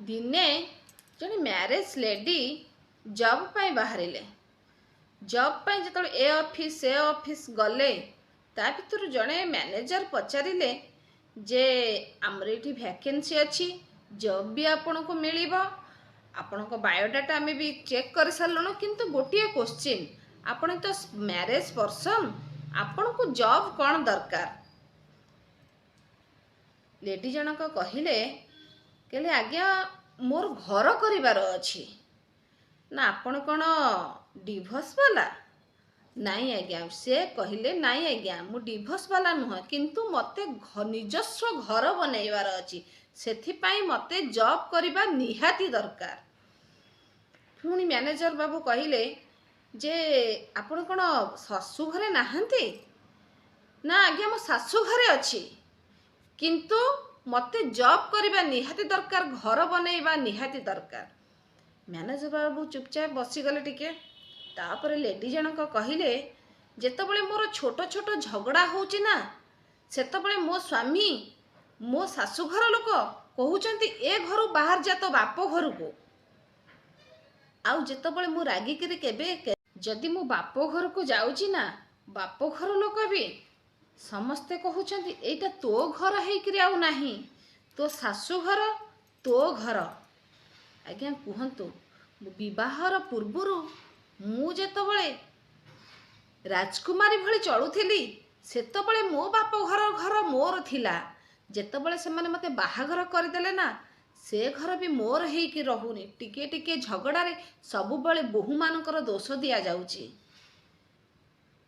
दिने जड़े marriage lady job पाई बाहरिले job पाई जो ए ऑफिस से ऑफिस गले ता भितर जड़े मैनेजर पचारिले जे आमर ये वैकेंसी अच्छी जॉब भी आपण को मिल आपण को बायोडाटा आम भी चेक कर सारूँ किंतु गोटे क्वेश्चन आपण तो मैरेज पर्सन आपण को जॉब कौन दरकार लेडी जनक कहले कहले आज्ञा मोर घर करिवार अछि ना आपण कौन डिभोर्स वाला नाई आज्ञा से कहले नाई आज्ञा मु डिभोर्स वाला नुह किंतु मते निजस्व घर बनैबार अछि सेथिपाई मते जॉब करिबा निहाती दरकार। पुणी मैनेजर बाबू कहले जे आपण कौन सासू घरे नाहंती ना आज्ञा मो सासू घरे अछि किंतु मते जॉब करिबा निहाती दरकार घर बनैबा निहाती दरकार। मैनेजर बाबू चुपचाप बसीगले टिके तापर लेडी जनक कहले जेतबले मोर छोट छोट झगड़ा होउची ना सेतबले मो स्वामी मो सासू घर लोक कहउचंती ए घरु बाहर जा तो बाप घर को आउ जेतबले मु रागी करी केबे जदि मु बाप घर को जाउची ना बाप घर लोक भी समस्ते कहउचंती एटा तो घर हेकरी आउ नाही तो सासू घर तो घर। आज्ञा कहतु विवाहर पूर्वर मु जेतबले राजकुमारी भली चलुथिली सेतबले मो बाप घर घर मोर थिला जेतबले से माने मते बाहागर करदेले ना से घर भी मोर हेकि रहुनी टिके टिके झगड़ारे सबु बळे बहु मानकर दोष दिया जाउची।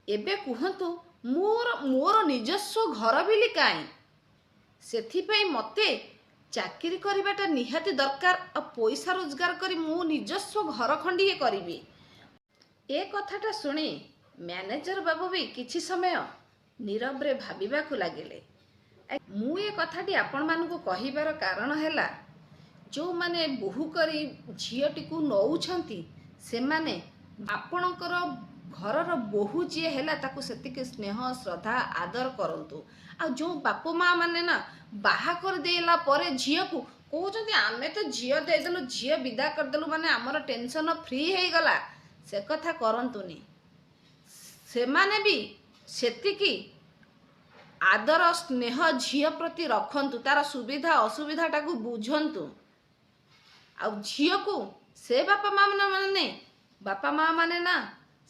एबे कहतु मोर मोर निजस्व घर बिली काई सेथिपाई मते चाकरी करिबाटा निहाती दरकार आ पैसा रोजगार करी मु निजस्व घर खंडिए करिबी। ए कथाटा सुनी मैनेजर बाबू भी किछि समय नीरव रे भाबिबाकु लागिले। मु ए कथाटी आपण मानकु कहिबार कारण हैला जो माने बहु करी झियोटी को नौछंती से माने आपणकर घरर बहु जी हैला ताकू सेतिके स्नेह श्रद्धा आदर करंतु आ जो बापो माँ माने ना बाहा कर देला परे झियो को कहउचंती आमे तो झियो दे देलु झियो विदा कर देलु माने हमर टेंशन फ्री हे गला से कथा करंतुनी से माने भी सेतिकी आदर स्नेह झियो प्रति रखंतु तार सुविधा असुविधा टाकू बुझंतु आ झियो को से बापा माँ माने ना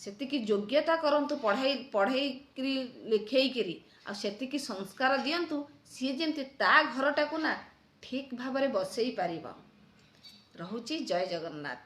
सेतिकी योग्यता करंतु पढ़ाई लिखेई करी आ सेतिकी संस्कार दियंतु सी जेमती ता घरटाकू ना ठीक भाव बसई पारिबो। रहुची जय जगन्नाथ।